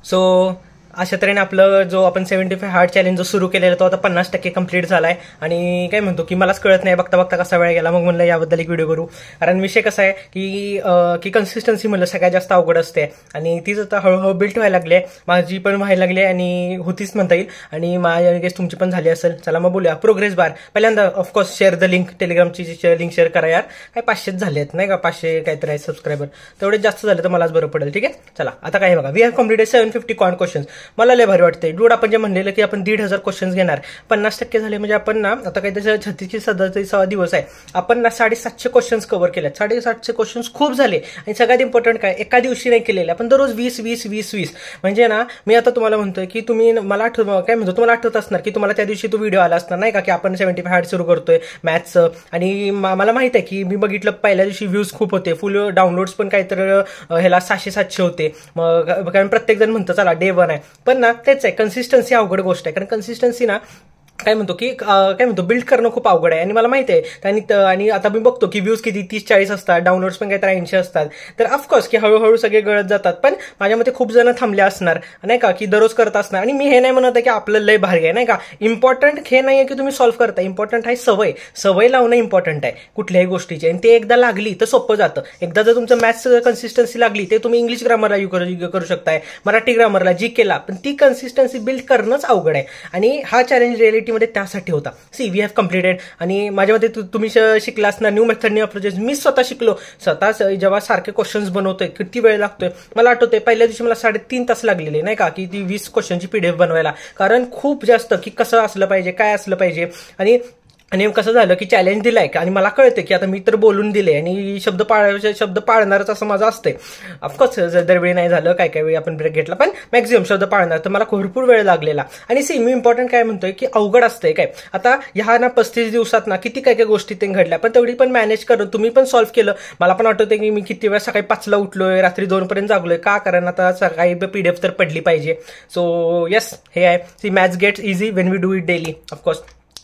So अशा तऱ्हेने आपलं जो आपण 75 हार्ड चॅलेंज जो सुरू केलेला तो आता 50% कंप्लीट झालाय. आणि काय म्हणतो की मलाच कळत नाही बघता बघता कसा वेळ गेला. मग म्हणलं याबद्दल एक व्हिडिओ करू. कारण विषय कसा आहे की कन्सिस्टन्सी म्हणलं सगळ्यात जास्त अवघड असते आणि तीच आता हळूहळू बिल्ट व्हायला लागली. माझी पण व्हायला लागली आणि होतीच म्हणता येईल. आणि माझ्या गेस तुमची पण झाली असेल. चला मग बोलूया प्रोग्रेस बार. पहिल्यांदा ऑफकोर्स शेअर द लिंक, टेलिग्रामची लिंक शेअर करा यार. काय 500 झाले आहेत नाही का, 500 काहीतरी आहे सबस्क्रायबर. तेवढे जास्त झाले तर मलाच बरं पडेल. ठीक आहे चला आता काय बघा, वी हॅव कम्प्लीटेड 750 कॉन क्वेश्चन्स. मला लय भारी वाटते डूड. आपण जे म्हणलेलं की आपण 1,500 क्वेश्चन्स घेणार, 50% झाले म्हणजे आपण ना आता काही त्याच्या 36-37 दिवस आहे, आपण ना 750 क्वेश्चन्स कव्हर केले. 750 क्वेश्चन्स खूप झाले. आणि सगळ्यात इम्पॉर्टंट काय, एका दिवशी नाही केलेले आपण, दररोज 20-20-20-20. म्हणजे ना मी आता तुम्हाला म्हणतोय की तुम्ही मला काय म्हणतो, तुम्हाला आठवत असणार की तुम्हाला त्या दिवशी तो व्हिडिओ आला असणार नाही का की आपण 75 हार्ड सुरू करतोय मॅथ्सचं. आणि मला माहित आहे की मी बघितलं पहिल्या दिवशी व्ह्यूज खूप होते, फुल डाउनलोड्स पण काहीतरी ह्याला 600-700 होते. मग कारण प्रत्येक जण म्हणतं चला डे 1 आहे, पण ना तेच आहे, कन्सिस्टन्सी अवघड गोष्ट आहे. कारण कन्सिस्टन्सी ना काय म्हणतो बिल्ड करणं खूप अवघड आहे. आणि मला माहिती आहे आणि आता मी बघतो की व्ह्यूज किती 30-40 असतात, डाउनलोड्स पण काहीतरी 80 असतात. तर ऑफकोर्स की हळूहळू सगळे गळत जातात. पण माझ्या मते खूप जण थांबले असणार नाही का की दररोज करत असणार. आणि मी हे नाही म्हणत आहे की आपलं लय भारी आहे नाही का. इम्पॉर्टंट हे नाही आहे की तुम्ही सॉल्व्ह करता, इम्पॉर्टंट आहे सवय लावणं इम्पॉर्टंट आहे कुठल्याही गोष्टीची. आणि ते एकदा लागली तर सोपं जातं. एकदा जर तुमचं मॅथ्स कन्सिस्टन्सी लागली ते तुम्ही इंग्लिश ग्रामरला करू शकताय, मराठी ग्रामरला, जी केला. पण ती कन्सिस्टन्सी बिल्ड करणंच अवघड आहे. आणि हा चॅलेंज रिअलिटीमध्ये त्यासाठी होता. See we have completed. आणि माझ्यामध्ये तुम्ही शिकला असणार न्यू मेथड न्यू अप्रोचेस. मी स्वतः शिकलो. स्वतः जेव्हा सारखे क्वेश्चन्स बनवतोय किती वेळ लागतोय मला आठवतंय. पहिल्या दिवशी मला 3.5 तास लागलेले नाही का की ती 20 क्वेश्चनची पीडीएफ बनवायला. कारण खूप जास्त की कसं असलं पाहिजे, काय असलं पाहिजे. आणि कसं झालं की चॅलेंज दिलाय आणि मला कळतं की आता मी तर बोलून दिले आणि शब्द पाळणारच असं माझं असते. ऑफकोर्स दरवेळी नाही झालं, काय वेळी आपण ब्रेक घेतला, पण मॅक्झिमम शब्द पाळणार. तर मला भरपूर वेळ लागलेला. आणि सी मी इम्पॉर्टंट काय म्हणतोय की अवघड असतंय काय. आता ह्या ना 35 दिवसात ना किती काय गोष्टी ते घडल्या, पण तेवढी पण मॅनेज करून तुम्ही पण सॉल्व्ह केलं. मला पण आठवतंय की मी किती वेळा सकाळी 5ला उठलोय, रात्री 2 पर्यंत जागलोय. का, कारण आता सकाळी पीडीएफ तर पडली पाहिजे. सो येस हे आहे. See maths gets easy when we do it daily. Of course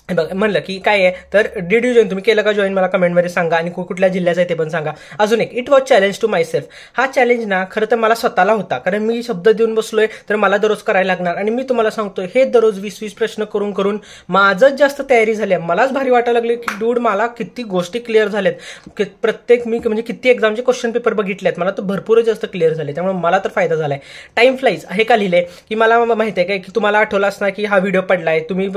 म्हणलं की काय आहे तर डिड यू जॉईन, तुम्ही केलं का जॉईन मला कमेंटमध्ये सांगा. आणि कुठल्या जिल्ह्याचं आहे ते पण सांगा. अजून एक, it was challenge to myself. हा चॅलेंज ना खरं तर मला स्वतःला होता, कारण मी शब्द देऊन बसलोय तर मला दररोज करायला लागणार. आणि मी तुम्हाला सांगतोय हे दररोज 20-20 प्रश्न करून माझंच जास्त तयारी झाली. मलाच भारी वाटायला लागले की डूड मला किती गोष्टी क्लिअर झाल्यात. प्रत्येक मी म्हणजे किती एक्झामचे क्वेश्चन पेपर बघितलेत, मला तर भरपूरच जास्त क्लिअर झाले. त्यामुळे मला तर फायदा झालाय. टाइम फ्लाईज हे का लिहिले की मला माहिती आहे काय की तुम्हाला आठवलं असणार की हा व्हिडिओ पडलाय, तुम्ही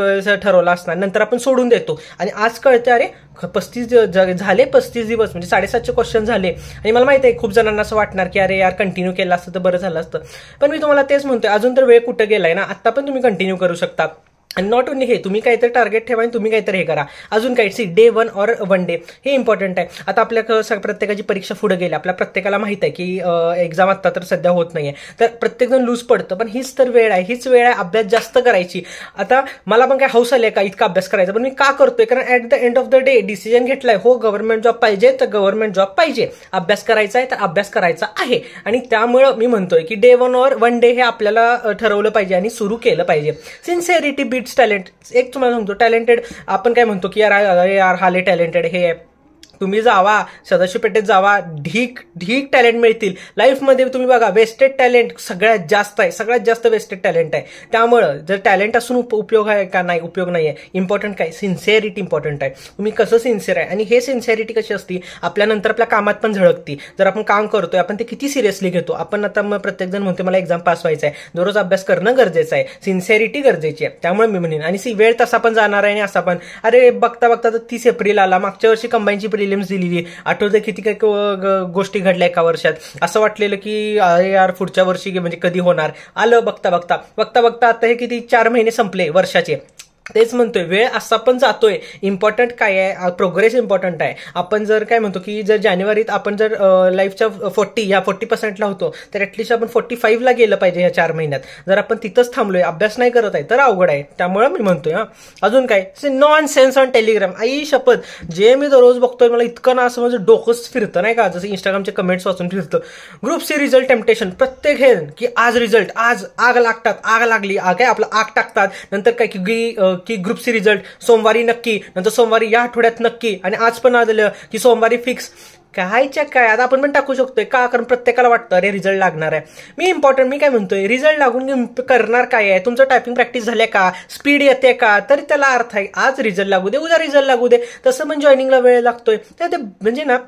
ठरवला असणार, नंतर आपण सोडून देतो. आणि आज कळतं अरे 35 झाले, 35 दिवस म्हणजे 750 क्वेश्चन झाले. आणि मला माहिती आहे खूप जणांना असं वाटणार की अरे यार कंटिन्यू केलं असतं तर बरं झालं असतं. पण मी तुम्हाला तेच म्हणतोय, अजून तर वेळ कुठं गेलाय ना, आता पण तुम्ही कंटिन्यू करू शकता. आणि नॉट ओनली हे, तुम्ही काहीतरी टार्गेट ठेवा आणि तुम्ही काहीतरी हे करा. अजून काही सी डे 1 और 1 डे हे इम्पॉर्टंट आहे. आता आपल्या प्रत्येकाची परीक्षा पुढे गेली, आपल्या प्रत्येकाला माहित आहे की एक्झाम आता तर सध्या होत नाहीये, तर प्रत्येकजण लूज पडतं. पण हीच तर वेळ आहे, हीच वेळ आहे अभ्यास जास्त करायची. आता मला पण काय हौस आली का इतका अभ्यास करायचा, पण मी का करतोय, कारण at the end of the day decision घेतलाय, हो गव्हर्नमेंट जॉब पाहिजे तर गव्हर्नमेंट जॉब पाहिजे, अभ्यास करायचा आहे तर अभ्यास करायचा आहे. आणि त्यामुळं मी म्हणतोय की डे 1 और 1 डे हे आपल्याला ठरवलं पाहिजे आणि सुरू केलं पाहिजे. Sincerity beats talent. एक तुम्हाला सांगतो, टॅलेंटेड आपण काय म्हणतो की यार हाले टॅलेंटेड, हे तुम्ही जावा सदाशिव पेठेत जावा, ढीक टॅलेंट मिळतील लाईफमध्ये. तुम्ही बघा वेस्टेड टॅलेंट सगळ्यात जास्त आहे, सगळ्यात जास्त वेस्टेड टॅलेंट आहे. त्यामुळं जर टॅलेंट असून उपयोग आहे का, नाही उपयोग नाही आहे. इम्पॉर्टंट काय, सिन्सिअरिटी इम्पॉर्टंट आहे. तुम्ही कसं सिन्सिअर आहे. आणि हे सिन्सिअरिटी कशी असती आपल्यानंतर आपल्या कामात पण झळकती. जर आपण काम करतोय आपण ते किती सिरियसली घेतो. आपण आता मग प्रत्येक जण म्हणतो मला एक्झाम पास व्हायचं आहे, दररोज अभ्यास करणं गरजेचं आहे, सिन्सिअरिटी गरजेची आहे. त्यामुळे मी म्हणेन. आणि वेळ तसा पण जाणार आहे. आणि असा पण अरे बघता तर 30 एप्रिल आला, मागच्या वर्षी कंबाईनची प्रिलिम्स दिलेली, आठवतं किती काय गोष्टी घडल्या एका वर्षात. असं वाटलेलं की अरे यार पुढच्या वर्षी म्हणजे कधी होणार, आलं बघता आता हे किती 4 महिने संपले वर्षाचे. तेच म्हणतोय वेळ असा पण जातोय. इम्पॉर्टंट काय आहे, प्रोग्रेस इम्पॉर्टंट आहे. आपण जर काय म्हणतो की जर जानेवारीत आपण जर लाईफच्या 40% होतो तर ऍटलिस्ट आपण 45ला गेलं पाहिजे ह्या 4 महिन्यात. जर आपण तिथंच थांबलोय, अभ्यास नाही करत आहे तर अवघड आहे. त्यामुळे मी म्हणतोय अजून काय नॉन सेन्स ऑन टेलिग्राम. आई शपथ, जे मी दररोज बघतोय मला इतकं ना असं म्हणजे डोकंच फिरतं नाही का, जसं इंस्टाग्रामचे कमेंट्स वाचून फिरतं. ग्रुप सी रिझल्ट टेम्पटेशन, प्रत्येक हे की आज रिझल्ट, आज आग लागली काय आपलं आग टाकतात. नंतर काय की ग्रुप सी रिझल्ट सोमवारी नक्की, नंतर सोमवारी या आठवड्यात नक्की, आणि आज पण आलं की सोमवारी फिक्स. कायच्या काय आता आपण पण टाकू शकतोय का, कारण प्रत्येकाला वाटतं अरे रिझल्ट लागणार आहे. मी काय म्हणतोय, रिझल्ट लागून करणार काय आहे, तुमचं टायपिंग प्रॅक्टिस झाल्या का, स्पीड येते का, तरी त्याला अर्थ आहे. आज रिझल्ट लागू दे, उद्या रिझल्ट लागू दे. तसं पण जॉईनिंगला वेळ लागतोय. तर ते म्हणजे ना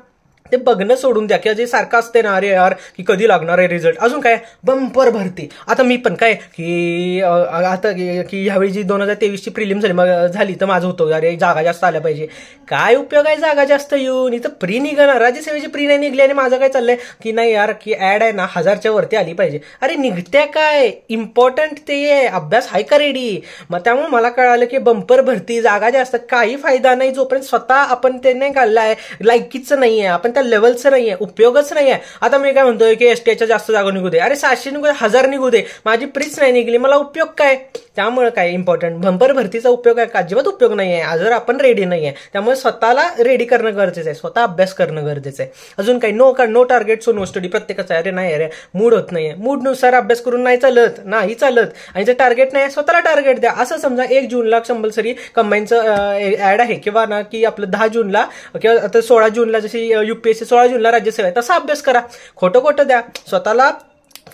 ते बघणं सोडून द्या, किंवा जे सारखं असते ना अरे यार की कधी लागणार आहे रिझल्ट. अजून काय बंपर भरती. आता मी पण काय की आता की ह्यावेळी जी 2023ची प्रिलिम झाली तर माझं होतं अरे जागा जास्त आल्या पाहिजे. काय उपयोग आहे जागा जास्त येऊन, इथं प्री निघणार, राज्यसेवेची प्री नाही निघली आणि माझं काय चाललंय की नाही यार की ऍड आहे ना 1000च्या वरती आली पाहिजे. अरे निघत्या काय, इम्पॉर्टंट ते आहे, अभ्यास हाय का रेडी. मग त्यामुळे मला कळालं की बंपर भरती जागा जास्त काही फायदा नाही जोपर्यंत स्वतः आपण ते नाही काढलाय, लायकीचं नाहीये, आपण लेवलचं नाहीये, उपयोगच नाहीये. आता मी काय म्हणतोय की एसटीच्या जास्त जागा निघू दे, अरे 700 निघू दे, 1000 निघू दे, माझी प्रीच नाही निघली, मला उपयोग काय. त्यामुळे काय इम्पॉर्टंट बंपर भरतीचा उपयोग आहे का, अजिबात उपयोग नाहीये जर आपण रेडी नाहीये. त्यामुळे स्वतःला रेडी करणं गरजेचं आहे, स्वतः अभ्यास करणं गरजेचं आहे. अजून काही no target so no study प्रत्येकाचा आहे. अरे नाही अरे मूड होत नाहीये, मूडनुसार अभ्यास करून नाही चालत. आणि जे टार्गेट नाही स्वतःला टार्गेट द्या. असं समजा 1 जूनला कंपल्सरी कंबाईनचं ऍड आहे, किंवा ना की आपलं 10 जूनला किंवा आता 16 जूनला जशी युपीएससी 16 जूनला राज्यसेवा आहे तसा अभ्यास करा. खोटं द्या, स्वतःला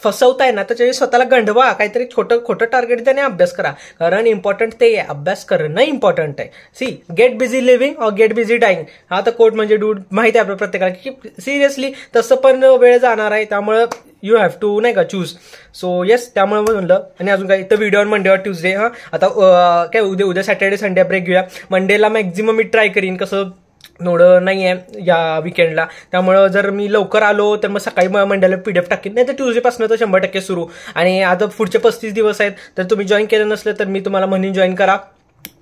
फसवताय ना त्याच्या स्वतःला गंडवा, काहीतरी खोटं टार्गेट द्या आणि अभ्यास करा. कारण इम्पॉर्टंट ते आहे, अभ्यास करणं इम्पॉर्टंट आहे. सी गेट बिझी लिव्हिंग और गेट बिझी डाईंग. हा तर कोट म्हणजे डूड माहिती आहे आपल्या प्रत्येकाला की सिरियसली तसं पण वेळ जाणार आहे. त्यामुळे यू हॅव टू नाही का चूज. सो येस, त्यामुळे म्हणलं. आणि अजून काय तर व्हिडिओ ऑन मंडे और ट्यूजडे. आता काय उद्या सॅटर्डे संडे ब्रेक घेऊया. मंडेला मॅक्झिमम मी ट्राय करीन, कसं नोडं नाही आहे या विकेंडला. त्यामुळं जर मी लवकर आलो तर मग सकाळी मंडेला PDF टाकीन, नाही तर ट्यूजडेपासून तर 100% सुरू. आणि आता पुढचे 35 दिवस आहेत, तर तुम्ही जॉईन केलं नसलं तर मी तुम्हाला म्हणून जॉईन करा.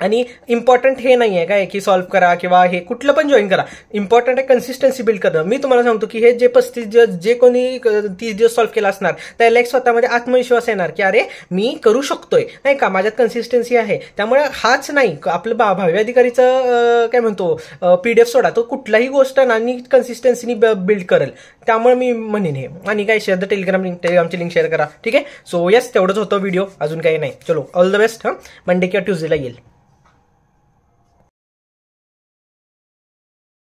आणि इम्पॉर्टंट हे नाही आहे काय की सॉल्व्ह करा किंवा हे कुठलं पण जॉईन करा. इम्पॉर्टंट आहे कन्सिस्टन्सी बिल्ड करणं. मी तुम्हाला सांगतो की हे जे 35 दिवस जे कोणी 30 दिवस सॉल्व्ह केला असणार त्याला एक स्वतःमध्ये आत्मविश्वास येणार की अरे मी करू शकतोय, नाही का, माझ्यात कन्सिस्टन्सी आहे. त्यामुळे हाच नाही आपलं भावी अधिकारीचं काय म्हणतो PDF सोडा, तो कुठलाही गोष्ट आणि कन्सिस्टन्सीनी बिल्ड करेल. त्यामुळे मी म्हणेन हे. आणि काय शेअर द टेलिग्रामची लिंक शेअर करा. ठीक आहे. सो येस, तेवढंच होतं व्हिडिओ, अजून काही नाही. चलो ऑल द बेस्ट. मंडे किंवा ट्यूजडेला येईल.